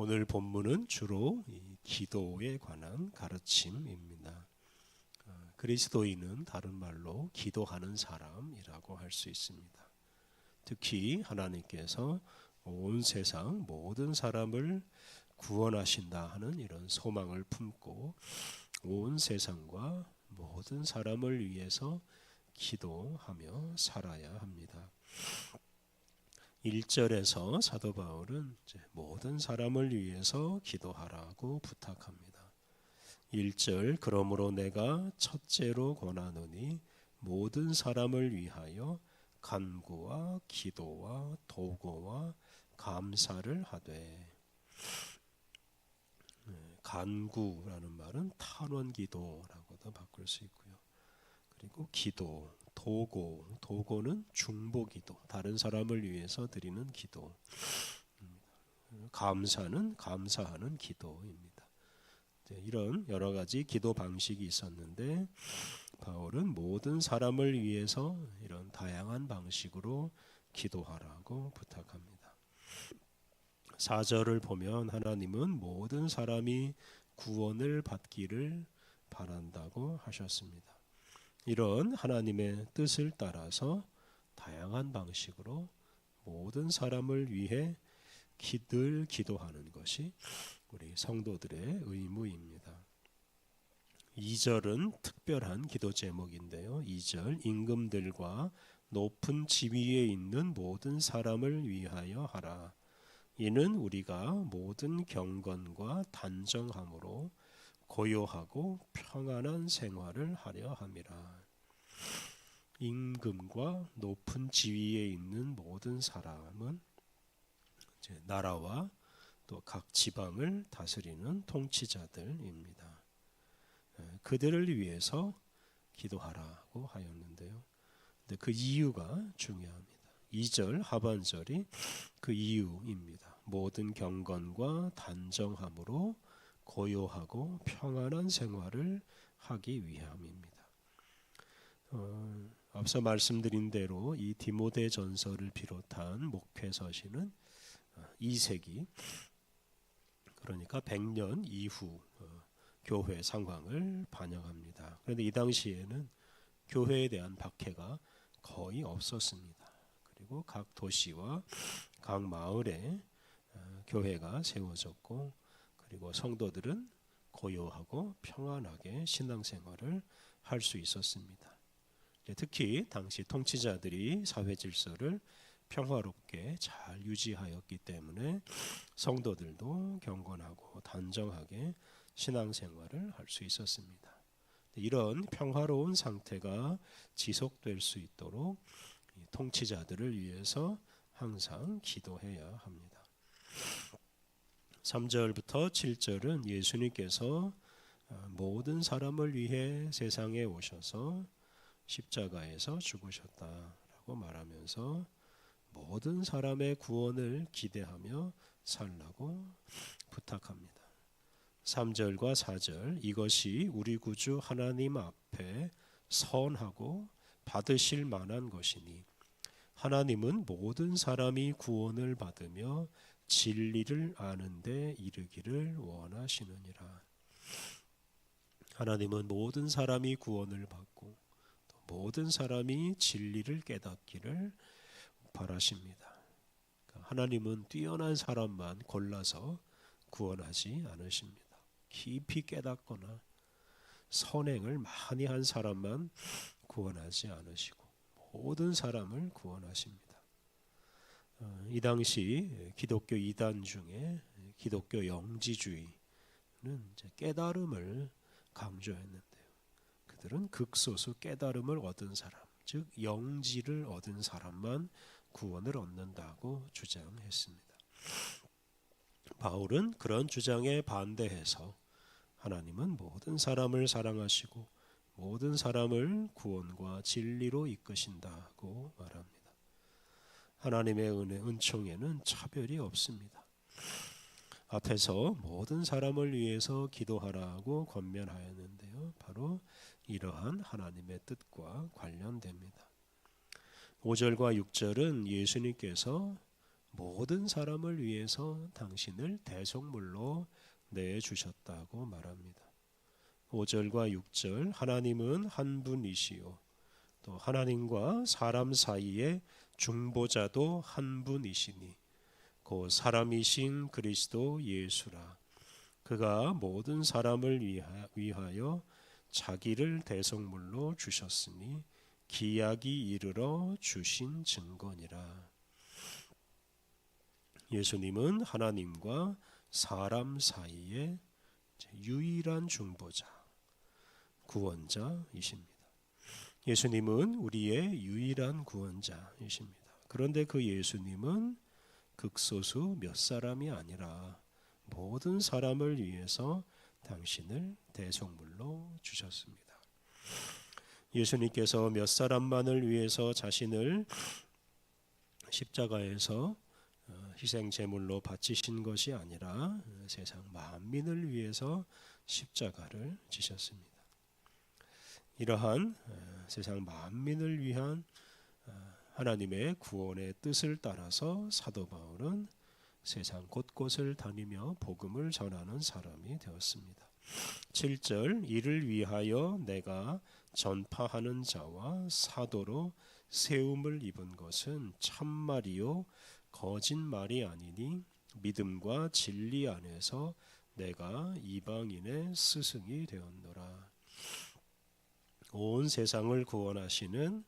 오늘 본문은 주로 이 기도에 관한 가르침입니다. 그리스도인은 다른 말로 기도하는 사람이라고 할 수 있습니다. 특히 하나님께서 온 세상 모든 사람을 구원하신다 하는 이런 소망을 품고 온 세상과 모든 사람을 위해서 기도하며 살아야 합니다. 1절에서 사도 바울은 모든 사람을 위해서 기도하라고 부탁합니다. 1절 그러므로 내가 첫째로 권하노니 모든 사람을 위하여 간구와 기도와 도고와 감사를 하되. 간구라는 말은 탄원기도라고도 바꿀 수 있고요. 그리고 기도, 도고는 중보기도, 다른 사람을 위해서 드리는 기도. 감사는 감사하는 기도입니다. 이런 여러 가지 기도 방식이 있었는데 바울은 모든 사람을 위해서 이런 다양한 방식으로 기도하라고 부탁합니다. 4절을 보면 하나님은 모든 사람이 구원을 받기를 바란다고 하셨습니다. 이런 하나님의 뜻을 따라서 다양한 방식으로 모든 사람을 위해 늘 기도하는 것이 우리 성도들의 의무입니다. 2절은 특별한 기도 제목인데요. 2절 임금들과 높은 지위에 있는 모든 사람을 위하여 하라. 이는 우리가 모든 경건과 단정함으로 고요하고 평안한 생활을 하려 함이라. 임금과 높은 지위에 있는 모든 사람은 나라와 또 각 지방을 다스리는 통치자들입니다. 그들을 위해서 기도하라고 하였는데요. 근데 그 이유가 중요합니다. 2절 하반절이 그 이유입니다. 모든 경건과 단정함으로 고요하고 평안한 생활을 하기 위함입니다. 앞서 말씀드린 대로 이 디모데 전서를 비롯한 목회서신은 2세기 그러니까 100년 이후 교회 상황을 반영합니다. 그런데 이 당시에는 교회에 대한 박해가 거의 없었습니다. 그리고 각 도시와 각 마을에 교회가 세워졌고 그리고 성도들은 고요하고 평안하게 신앙생활을 할 수 있었습니다. 특히 당시 통치자들이 사회 질서를 평화롭게 잘 유지하였기 때문에 성도들도 경건하고 단정하게 신앙생활을 할 수 있었습니다. 이런 평화로운 상태가 지속될 수 있도록 통치자들을 위해서 항상 기도해야 합니다. 3절부터 7절은 예수님께서 모든 사람을 위해 세상에 오셔서 십자가에서 죽으셨다라고 말하면서 모든 사람의 구원을 기대하며 살라고 부탁합니다. 3절과 4절 이것이 우리 구주 하나님 앞에 선하고 받으실 만한 것이니 하나님은 모든 사람이 구원을 받으며 진리를 아는 데 이르기를 원하시느니라. 하나님은 모든 사람이 구원을 받고 모든 사람이 진리를 깨닫기를 바라십니다. 하나님은 뛰어난 사람만 골라서 구원하지 않으십니다. 깊이 깨닫거나 선행을 많이 한 사람만 구원하지 않으시고 모든 사람을 구원하십니다. 이 당시 기독교 이단 중에 기독교 영지주의는 깨달음을 강조했는데요. 그들은 극소수 깨달음을 얻은 사람, 즉 영지를 얻은 사람만 구원을 얻는다고 주장했습니다. 바울은 그런 주장에 반대해서 하나님은 모든 사람을 사랑하시고 모든 사람을 구원과 진리로 이끄신다고 말합니다. 하나님의 은총에는 차별이 없습니다. 앞에서 모든 사람을 위해서 기도하라고 권면하였는데요. 바로 이러한 하나님의 뜻과 관련됩니다. 5절과 6절은 예수님께서 모든 사람을 위해서 당신을 대속물로 내주셨다고 말합니다. 5절과 6절 하나님은 한 분이시요 또 하나님과 사람 사이의 중보자도 한 분이시니 곧 사람이신 그리스도 예수라. 그가 모든 사람을 위하여 자기를 대속물로 주셨으니 기약이 이르러 주신 증거니라. 예수님은 하나님과 사람 사이의 유일한 중보자, 구원자이십니다. 예수님은 우리의 유일한 구원자이십니다. 그런데 그 예수님은 극소수 몇 사람이 아니라 모든 사람을 위해서 당신을 대속물로 주셨습니다. 예수님께서 몇 사람만을 위해서 자신을 십자가에서 희생 제물로 바치신 것이 아니라 세상 만민을 위해서 십자가를 지셨습니다. 이러한 세상 만민을 위한 하나님의 구원의 뜻을 따라서 사도 바울은 세상 곳곳을 다니며 복음을 전하는 사람이 되었습니다. 7절 이를 위하여 내가 전파하는 자와 사도로 세움을 입은 것은 참말이요 거짓말이 아니니 믿음과 진리 안에서 내가 이방인의 스승이 되었노라. 온 세상을 구원하시는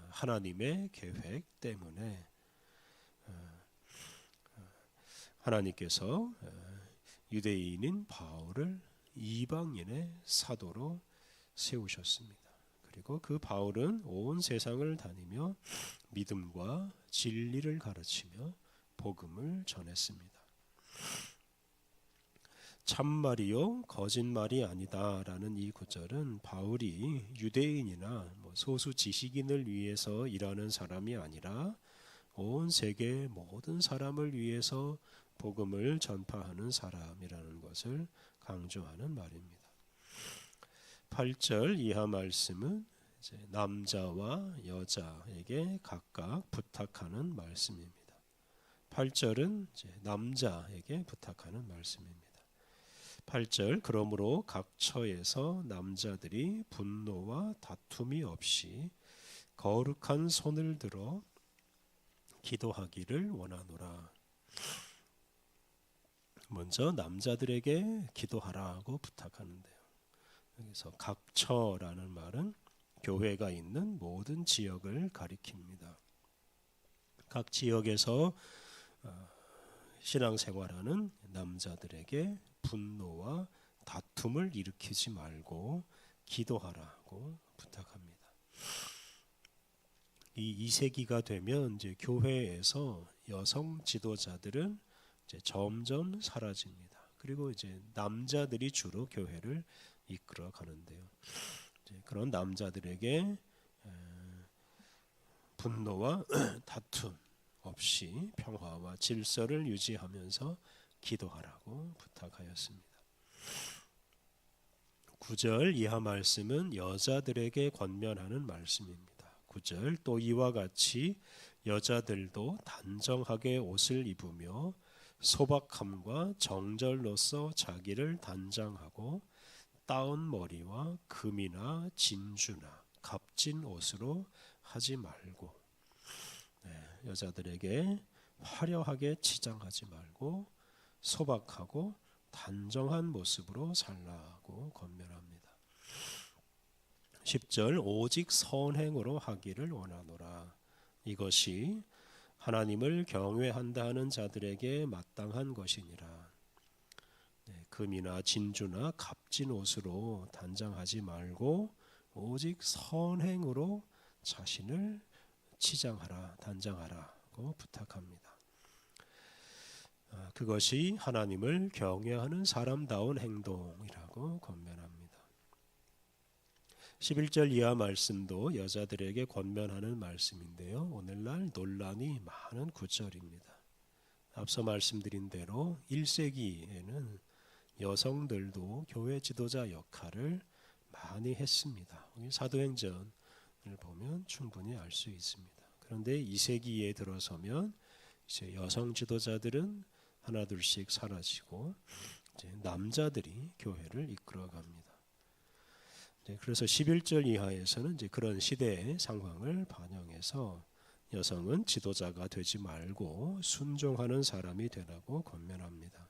하나님의 계획 때문에 하나님께서 유대인인 바울을 이방인의 사도로 세우셨습니다. 그리고 그 바울은 온 세상을 다니며 믿음과 진리를 가르치며 복음을 전했습니다. 참말이요 거짓말이 아니다라는 이 구절은 바울이 유대인이나 소수 지식인을 위해서 일하는 사람이 아니라 온 세계 모든 사람을 위해서 복음을 전파하는 사람이라는 것을 강조하는 말입니다. 8절 이하 말씀은 이제 남자와 여자에게 각각 부탁하는 말씀입니다. 8절은 이제 남자에게 부탁하는 말씀입니다. 8절 그러므로 각 처에서 남자들이 분노와 다툼이 없이 거룩한 손을 들어 기도하기를 원하노라. 먼저 남자들에게 기도하라고 부탁하는데요. 여기서 각처라는 말은 교회가 있는 모든 지역을 가리킵니다. 각 지역에서 신앙생활하는 남자들에게 분노와 다툼을 일으키지 말고 기도하라고 부탁합니다. 이 2세기가 되면 이제 교회에서 여성 지도자들은 이제 점점 사라집니다. 그리고 이제 남자들이 주로 교회를 이끌어 가는데요. 그런 남자들에게 분노와 다툼 없이 평화와 질서를 유지하면서 기도하라고 부탁하였습니다. 9절 이하 말씀은 여자들에게 권면하는 말씀입니다. 9절 또 이와 같이 여자들도 단정하게 옷을 입으며 소박함과 정절로서 자기를 단장하고 따은 머리와 금이나 진주나 값진 옷으로 하지 말고 여자들에게 화려하게 치장하지 말고 소박하고 단정한 모습으로 살라고 권면합니다. 10절 오직 선행으로 하기를 원하노라. 이것이 하나님을 경외한다 하는 자들에게 마땅한 것이니라. 금이나 진주나 값진 옷으로 단장하지 말고 오직 선행으로 자신을 치장하라, 단장하라고 부탁합니다. 그것이 하나님을 경외하는 사람다운 행동이라고 권면합니다. 11절 이하 말씀도 여자들에게 권면하는 말씀인데요. 오늘날 논란이 많은 구절입니다. 앞서 말씀드린 대로 1세기에는 여성들도 교회 지도자 역할을 많이 했습니다. 사도행전을 보면 충분히 알 수 있습니다. 그런데 2세기에 들어서면 이제 여성 지도자들은 하나둘씩 사라지고 이제 남자들이 교회를 이끌어갑니다. 그래서 11절 이하에서는 이제 그런 시대의 상황을 반영해서 여성은 지도자가 되지 말고 순종하는 사람이 되라고 권면합니다.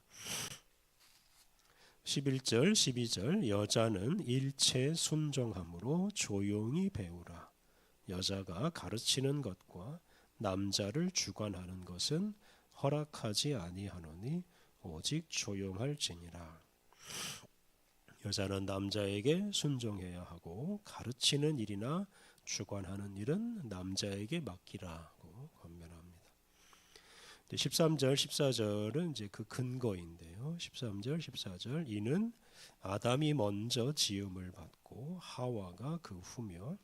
11절, 12절 여자는 일체 순종함으로 조용히 배우라. 여자가 가르치는 것과 남자를 주관하는 것은 허락하지 아니하노니 오직 조용할지니라. 여자는 남자에게 순종해야 하고 가르치는 일이나 주관하는 일은 남자에게 맡기라고 권면합니다. 13절, 14절은 이제 그 근거인데요. 13절, 14절 이는 아담이 먼저 지음을 받고 하와가 그 후며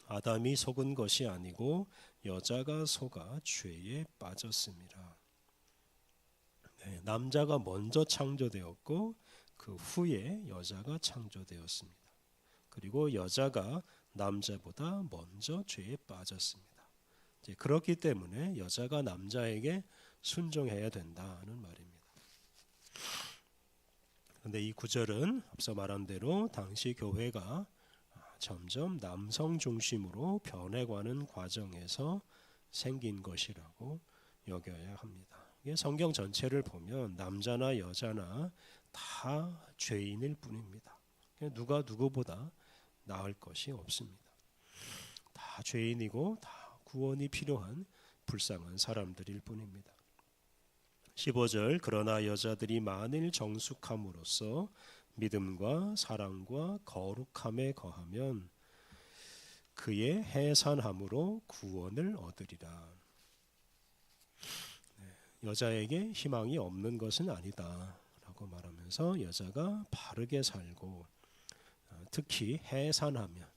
아담이 속은 것이 아니고 여자가 속아 죄에 빠졌습니다. 남자가 먼저 창조되었고 그 후에 여자가 창조되었습니다. 그리고 여자가 남자보다 먼저 죄에 빠졌습니다. 이제 그렇기 때문에 여자가 남자에게 순종해야 된다는 말입니다. 그런데 이 구절은 앞서 말한 대로 당시 교회가 점점 남성 중심으로 변해가는 과정에서 생긴 것이라고 여겨야 합니다. 성경 전체를 보면 남자나 여자나 다 죄인일 뿐입니다. 누가 누구보다 나을 것이 없습니다. 다 죄인이고 다 구원이 필요한 불쌍한 사람들일 뿐입니다. 15절 그러나 여자들이 만일 정숙함으로써 믿음과 사랑과 거룩함에 거하면 그의 해산함으로 구원을 얻으리라. 여자에게 희망이 없는 것은 아니다 라고 말하면서 여자가 바르게 살고 특히 해산하면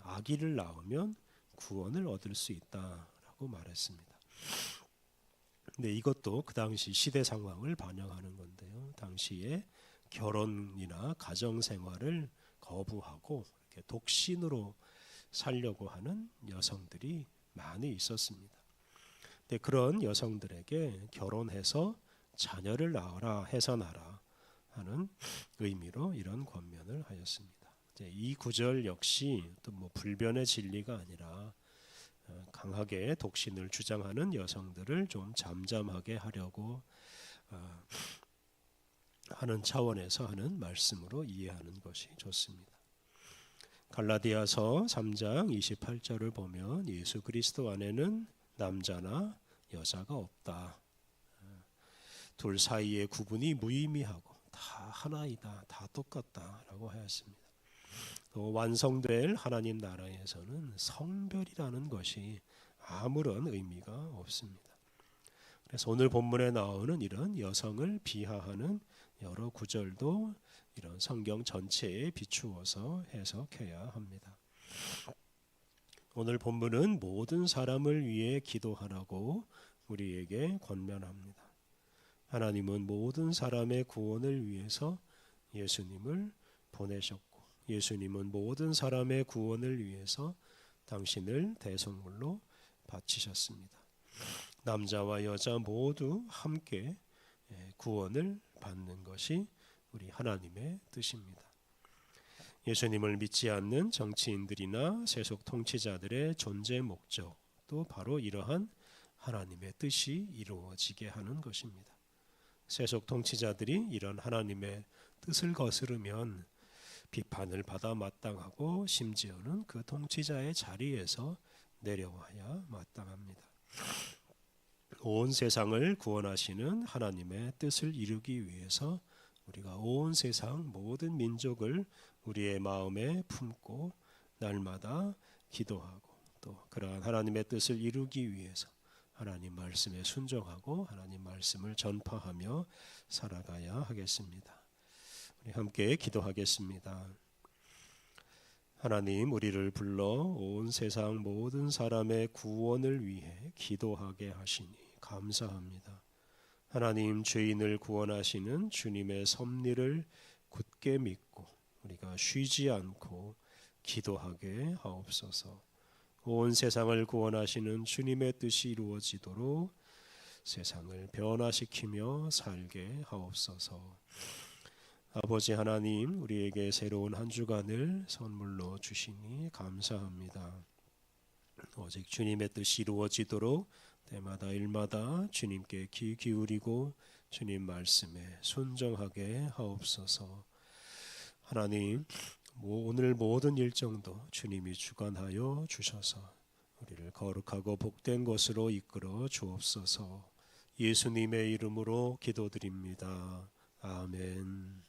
아기를 낳으면 구원을 얻을 수 있다라고 말했습니다. 근데 이것도 그 당시 시대 상황을 반영하는 건데요. 당시에 결혼이나 가정 생활을 거부하고 이렇게 독신으로 살려고 하는 여성들이 많이 있었습니다. 근데 그런 여성들에게 결혼해서 자녀를 낳아라, 해산하라 하는 의미로 이런 권면을 하였습니다. 이 구절 역시 또 뭐 불변의 진리가 아니라 강하게 독신을 주장하는 여성들을 좀 잠잠하게 하려고 하는 차원에서 하는 말씀으로 이해하는 것이 좋습니다. 갈라디아서 3장 28절을 보면 예수 그리스도 안에는 남자나 여자가 없다. 둘 사이의 구분이 무의미하고 다 하나이다. 다 똑같다라고 하였습니다. 또 완성될 하나님 나라에서는 성별이라는 것이 아무런 의미가 없습니다. 그래서 오늘 본문에 나오는 이런 여성을 비하하는 여러 구절도 이런 성경 전체에 비추어서 해석해야 합니다. 오늘 본문은 모든 사람을 위해 기도하라고 우리에게 권면합니다. 하나님은 모든 사람의 구원을 위해서 예수님을 보내셨고 예수님은 모든 사람의 구원을 위해서 당신을 대속물로 바치셨습니다. 남자와 여자 모두 함께 구원을 받는 것이 우리 하나님의 뜻입니다. 예수님을 믿지 않는 정치인들이나 세속 통치자들의 존재 목적도 바로 이러한 하나님의 뜻이 이루어지게 하는 것입니다. 세속 통치자들이 이런 하나님의 뜻을 거스르면 비판을 받아 마땅하고 심지어는 그 통치자의 자리에서 내려와야 마땅합니다. 온 세상을 구원하시는 하나님의 뜻을 이루기 위해서 우리가 온 세상 모든 민족을 우리의 마음에 품고 날마다 기도하고 또 그러한 하나님의 뜻을 이루기 위해서 하나님 말씀에 순종하고 하나님 말씀을 전파하며 살아가야 하겠습니다. 우리 함께 기도하겠습니다. 하나님, 우리를 불러 온 세상 모든 사람의 구원을 위해 기도하게 하시니 감사합니다. 하나님, 죄인을 구원하시는 주님의 섭리를 굳게 믿고 우리가 쉬지 않고 기도하게 하옵소서. 온 세상을 구원하시는 주님의 뜻이 이루어지도록 세상을 변화시키며 살게 하옵소서. 아버지 하나님, 우리에게 새로운 한 주간을 선물로 주시니 감사합니다. 오직 주님의 뜻이 이루어지도록 때마다 일마다 주님께 귀 기울이고 주님 말씀에 순종하게 하옵소서. 하나님, 오늘 모든 일정도 주님이 주관하여 주셔서 우리를 거룩하고 복된 곳으로 이끌어 주옵소서. 예수님의 이름으로 기도드립니다. 아멘.